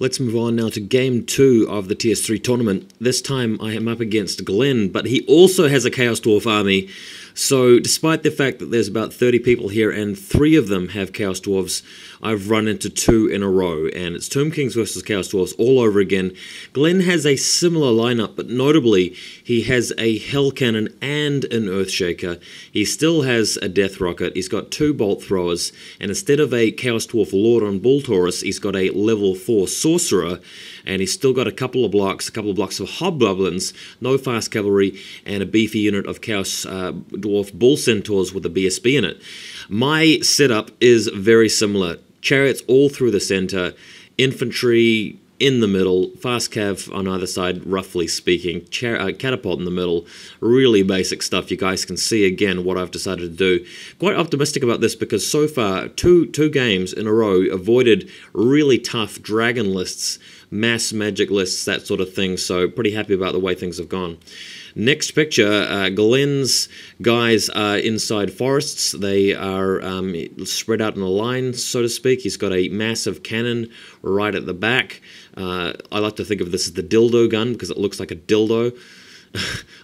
Let's move on now to Game 2 of the TS3 tournament. This time I am up against Glenn, but he also has a Chaos Dwarf army. So despite the fact that there's about 30 people here and 3 of them have Chaos Dwarves, I've run into 2 in a row, and it's Tomb Kings versus Chaos Dwarves all over again. Glenn has a similar lineup, but notably he has a Hell Cannon and an Earthshaker. He still has a Death Rocket, he's got 2 Bolt Throwers, and instead of a Chaos Dwarf Lord on Bull Taurus, he's got a level 4 Sorcerer, and he's still got a couple of blocks of Hobgoblins, no Fast Cavalry, and a beefy unit of Chaos Dwarf Bull Centaurs with a BSB in it. My setup is very similar. Chariots all through the center, infantry in the middle, fast cav on either side, roughly speaking, catapult in the middle, really basic stuff. You guys can see again what I've decided to do. Quite optimistic about this because so far, two games in a row avoided really tough dragon lists, mass magic lists, that sort of thing, so pretty happy about the way things have gone. Next picture, Glenn's guys are inside forests. They are spread out in a line, so to speak. He's got a massive cannon right at the back. I like to think of this as the Dildogun because it looks like a dildo.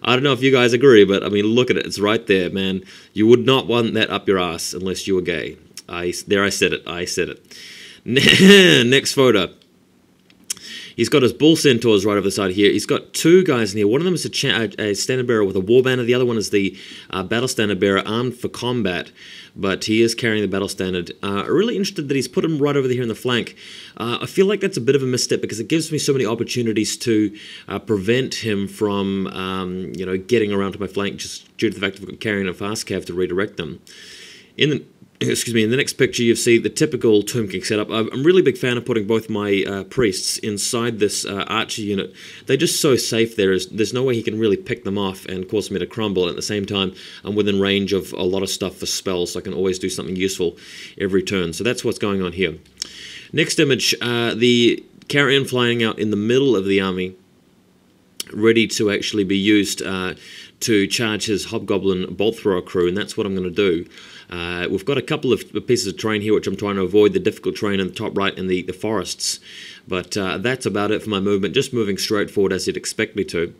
I don't know if you guys agree, but I mean, look at it. It's right there, man. You would not want that up your ass unless you were gay. I said it. I said it. Next photo. He's got his Bull Centaurs right over the side here. He's got 2 guys in here. One of them is a Standard Bearer with a War Banner. The other one is the Battle Standard Bearer armed for combat, but he is carrying the Battle Standard. Really interested that he's put him right over here in the flank. I feel like that's a bit of a misstep because it gives me so many opportunities to prevent him from getting around to my flank just due to the fact that I've got carrying a fast cav to redirect them. In the next picture you see the typical Tomb King setup. I'm a really big fan of putting both my priests inside this archer unit. They're just so safe. There's no way he can really pick them off and cause me to crumble. And at the same time, I'm within range of a lot of stuff for spells, so I can always do something useful every turn. So that's what's going on here. Next image, the Carrion flying out in the middle of the army, ready to actually be used to charge his Hobgoblin Bolt Thrower crew, and that's what I'm going to do. We've got a couple of pieces of terrain here which I'm trying to avoid, the difficult terrain in the top right and the forests, but that's about it for my movement, just moving straight forward as you'd expect me to.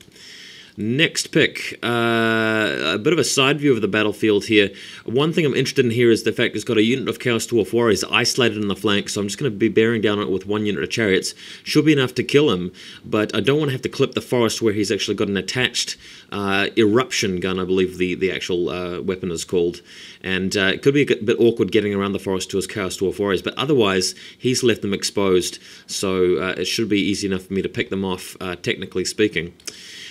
Next pick, a bit of a side view of the battlefield here. One thing I'm interested in here is the fact it's got a unit of Chaos Dwarf Warriors isolated in the flank, so I'm just going to be bearing down on it with 1 unit of Chariots. Should be enough to kill him, but I don't want to have to clip the forest where he's actually got an attached eruption gun, I believe the actual weapon is called. And it could be a bit awkward getting around the forest to his Chaos Dwarf Warriors, but otherwise he's left them exposed, so it should be easy enough for me to pick them off, technically speaking.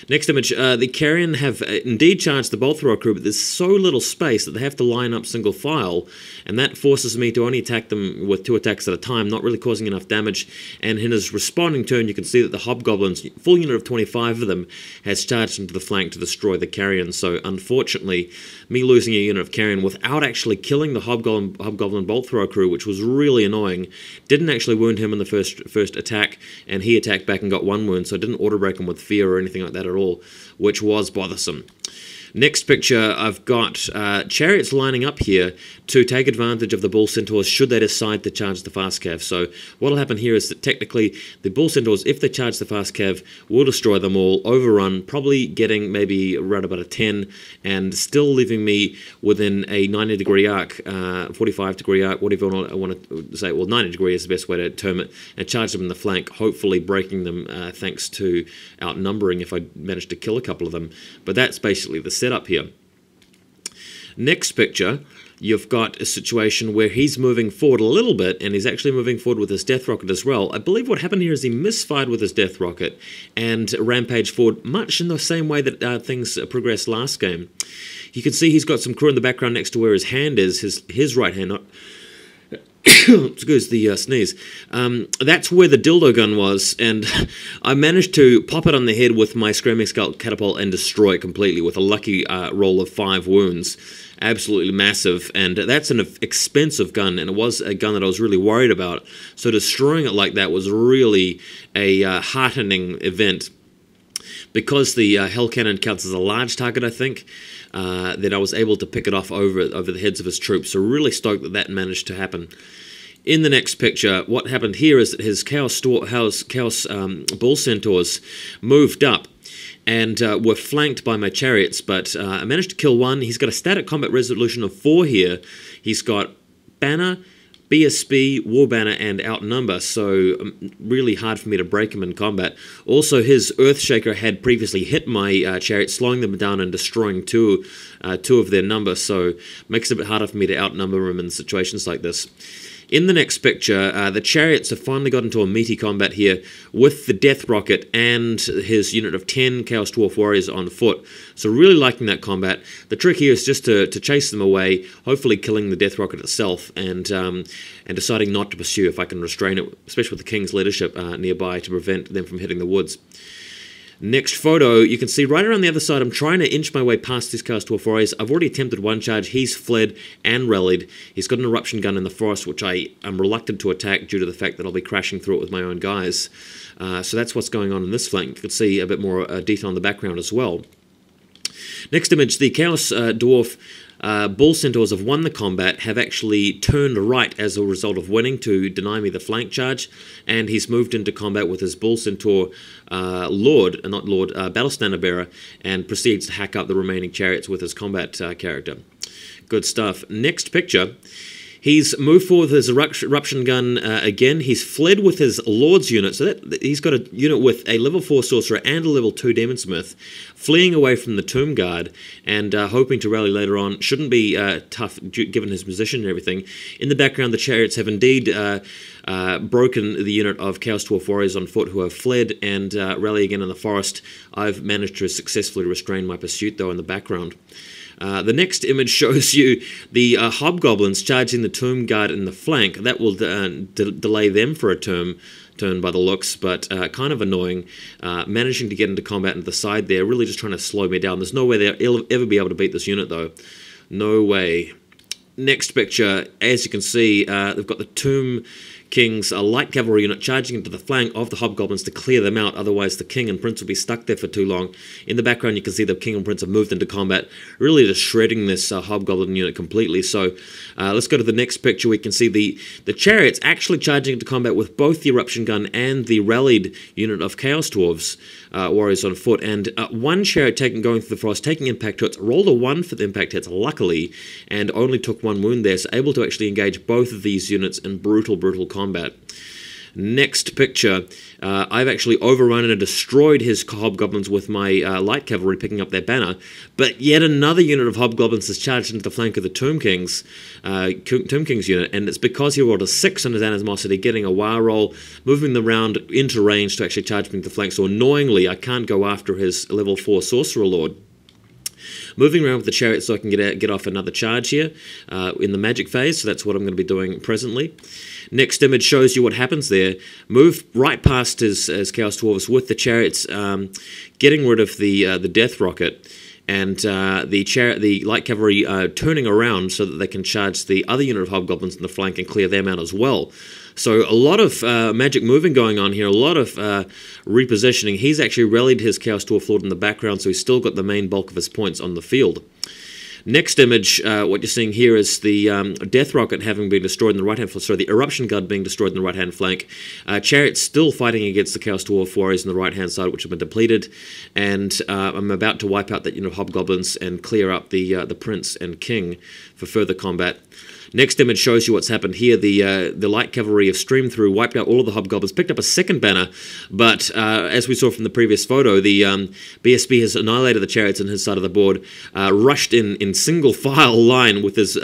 Next image, the Carrion have indeed charged the Bolt Thrower crew, but there's so little space that they have to line up single file, and that forces me to only attack them with 2 attacks at a time, not really causing enough damage. And in his responding turn, you can see that the Hobgoblins, full unit of 25 of them, has charged into the flank to destroy the Carrion. So unfortunately, me losing a unit of Carrion without actually killing the Hobgoblin Bolt Thrower crew, which was really annoying, didn't actually wound him in the first attack, and he attacked back and got 1 wound, so I didn't auto-break him with fear or anything like that at all, which was bothersome. Next picture, I've got Chariots lining up here to take advantage of the Bull Centaurs should they decide to charge the fast cav. So what will happen here is that technically the Bull Centaurs, if they charge the fast cav, will destroy them all, overrun, probably getting maybe around about a 10, and still leaving me within a 90-degree arc, 45-degree arc, whatever I want to say. Well, 90 degree is the best way to term it, and charge them in the flank, hopefully breaking them thanks to outnumbering if I manage to kill a couple of them. But that's basically the setup here. Next picture, you've got a situation where he's moving forward a little bit, and he's actually moving forward with his Death Rocket as well. I believe what happened here is he misfired with his Death Rocket and rampaged forward much in the same way that things progressed last game. You can see he's got some crew in the background next to where his hand is, his right hand, not excuse the sneeze. That's where the Dildogun was, and I managed to pop it on the head with my Screaming Skull Catapult and destroy it completely with a lucky roll of 5 wounds. Absolutely massive, and that's an expensive gun, and it was a gun that I was really worried about, so destroying it like that was really a heartening event. Because the Hell Cannon counts as a large target, I think, that I was able to pick it off over the heads of his troops, so really stoked that that managed to happen. In the next picture, what happened here is that his Chaos Bull Centaurs moved up and were flanked by my chariots, but I managed to kill one. He's got a static combat resolution of 4 here. He's got Banner, BSB, War Banner, and Outnumber, so really hard for me to break him in combat. Also, his Earthshaker had previously hit my chariot, slowing them down and destroying two of their number, so makes it a bit harder for me to outnumber him in situations like this. In the next picture, the chariots have finally got into a meaty combat here with the Death Rocket and his unit of 10 Chaos Dwarf Warriors on foot. So really liking that combat. The trick here is just to chase them away, hopefully killing the Death Rocket itself, and deciding not to pursue if I can restrain it, especially with the King's leadership nearby to prevent them from hitting the woods. Next photo, you can see right around the other side, I'm trying to inch my way past these Chaos Dwarf Warriors. I've already attempted one charge, he's fled and rallied. He's got an eruption gun in the forest, which I am reluctant to attack due to the fact that I'll be crashing through it with my own guys. So that's what's going on in this flank. You can see a bit more detail in the background as well. Next image, the Chaos Dwarf Bull Centaurs have won the combat, have actually turned right as a result of winning to deny me the flank charge, and he's moved into combat with his Bull Centaur Battle Standard Bearer, and proceeds to hack up the remaining chariots with his combat character. Good stuff. Next picture. He's moved forward with his eruption gun again. He's fled with his Lord's unit, so that he's got a unit with a level 4 Sorcerer and a level 2 Demonsmith, fleeing away from the Tomb Guard and hoping to rally later on. Shouldn't be tough given his position and everything. In the background, the chariots have indeed broken the unit of Chaos Dwarf Warriors on foot who have fled and rally again in the forest. I've managed to successfully restrain my pursuit, though, in the background. The next image shows you the hobgoblins charging the Tomb Guard in the flank. That will delay them for a turn by the looks, but kind of annoying. Managing to get into combat into the side there, really just trying to slow me down. There's no way they'll ever be able to beat this unit, though. No way. Next picture, as you can see, they've got the Tomb King's light cavalry unit charging into the flank of the hobgoblins to clear them out, otherwise the King and Prince will be stuck there for too long. In the background you can see the King and Prince have moved into combat, really just shredding this hobgoblin unit completely. So let's go to the next picture. We can see the chariots actually charging into combat with both the eruption gun and the rallied unit of Chaos Dwarves warriors on foot, and one chariot going through the forest, taking impact hits, rolled a 1 for the impact hits, luckily, and only took 1 wound there, so able to actually engage both of these units in brutal combat. Next picture, I've actually overrun and destroyed his hobgoblins with my light cavalry, picking up their banner, but yet another unit of hobgoblins has charged into the flank of the Tomb King's unit, and it's because he rolled a 6 on his animosity, getting a wire roll, moving the round into range to actually charge me to the flank, so annoyingly I can't go after his level 4 Sorcerer Lord. Moving around with the chariot so I can get off another charge here in the magic phase, so that's what I'm going to be doing presently. Next image shows you what happens there. Move right past his Chaos Dwarves with the chariots getting rid of the Death Rocket, and the light cavalry turning around so that they can charge the other unit of hobgoblins in the flank and clear them out as well. So a lot of magic moving going on here, a lot of repositioning. He's actually rallied his Chaos Dwarf Lord in the background, so he's still got the main bulk of his points on the field. Next image, what you're seeing here is the Death Rocket having been destroyed in the right-hand flank, sorry, the Eruption Gun being destroyed in the right-hand flank. Chariots still fighting against the Chaos Dwarf Warriors on the right-hand side, which have been depleted, and I'm about to wipe out that unit of Hobgoblins and clear up the Prince and King for further combat. Next image shows you what's happened here. The light cavalry have streamed through, wiped out all of the hobgoblins, picked up a second banner, but as we saw from the previous photo, the BSB has annihilated the chariots on his side of the board, rushed in single file line with his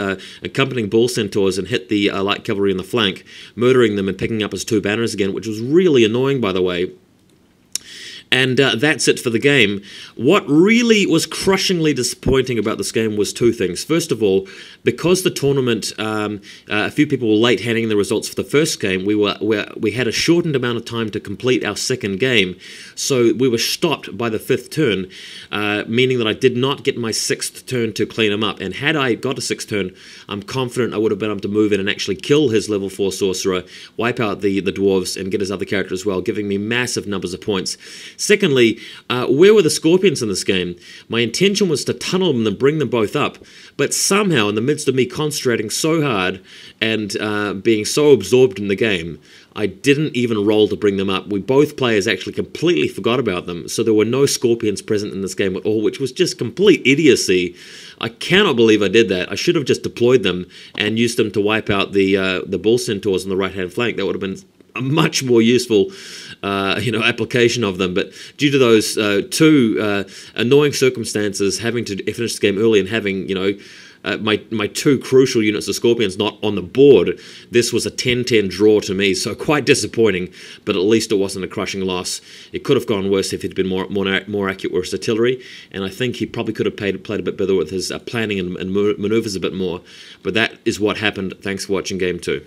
accompanying bull centaurs and hit the light cavalry in the flank, murdering them and picking up his 2 banners again, which was really annoying, by the way. And that's it for the game. What really was crushingly disappointing about this game was 2 things. First of all, because the tournament, a few people were late handing the results for the first game, we had a shortened amount of time to complete our second game, so we were stopped by the 5th turn, meaning that I did not get my 6th turn to clean him up. And had I got a 6th turn, I'm confident I would have been able to move in and actually kill his level 4 sorcerer, wipe out the dwarves, and get his other character as well, giving me massive numbers of points. Secondly, where were the Scorpions in this game? My intention was to tunnel them and bring them both up, but somehow in the midst of me concentrating so hard and being so absorbed in the game, I didn't even roll to bring them up. Both players actually completely forgot about them, so there were no Scorpions present in this game at all, which was just complete idiocy. I cannot believe I did that. I should have just deployed them and used them to wipe out the Bull Centaurs on the right-hand flank. That would have been a much more useful application of them. But due to those two annoying circumstances, having to finish the game early and having, my two crucial units of Scorpions not on the board, this was a 10-10 draw to me, so quite disappointing, but at least it wasn't a crushing loss. It could have gone worse if he'd been more accurate with his artillery, and I think he probably could have played a bit better with his planning and manoeuvres a bit more, but that is what happened. Thanks for watching Game 2.